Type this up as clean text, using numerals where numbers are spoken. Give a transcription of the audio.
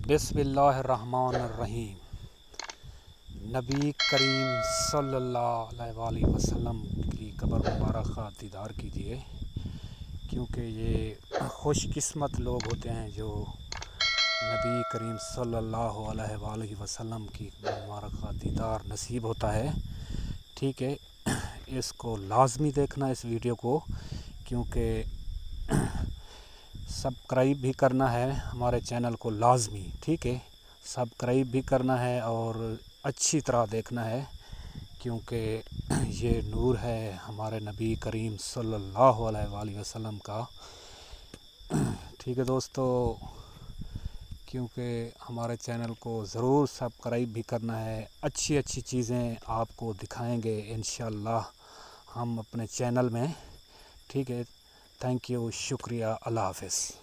बिस्मिल्लाहिर्रहमानिर्रहीम। नबी करीम सल्लल्लाहु अलैहि वसल्लम की कब्र मुबारक का दीदार कीजिए, क्योंकि ये खुशकिस्मत लोग होते हैं जो नबी करीम सल्लल्लाहु अलैहि वसल्लम की मुबारक का दीदार नसीब होता है। ठीक है, इसको लाजमी देखना इस वीडियो को, क्योंकि सब्सक्राइब भी करना है हमारे चैनल को लाजमी। ठीक है, सब्सक्राइब भी करना है और अच्छी तरह देखना है, क्योंकि ये नूर है हमारे नबी करीम सल्लल्लाहु अलैहि वसल्लम का। ठीक है दोस्तों, क्योंकि हमारे चैनल को ज़रूर सब्सक्राइब भी करना है। अच्छी अच्छी चीज़ें आपको दिखाएंगे इंशाअल्लाह हम अपने चैनल में। ठीक है, थैंक यू, शुक्रिया, अल्लाह हाफ़िज़।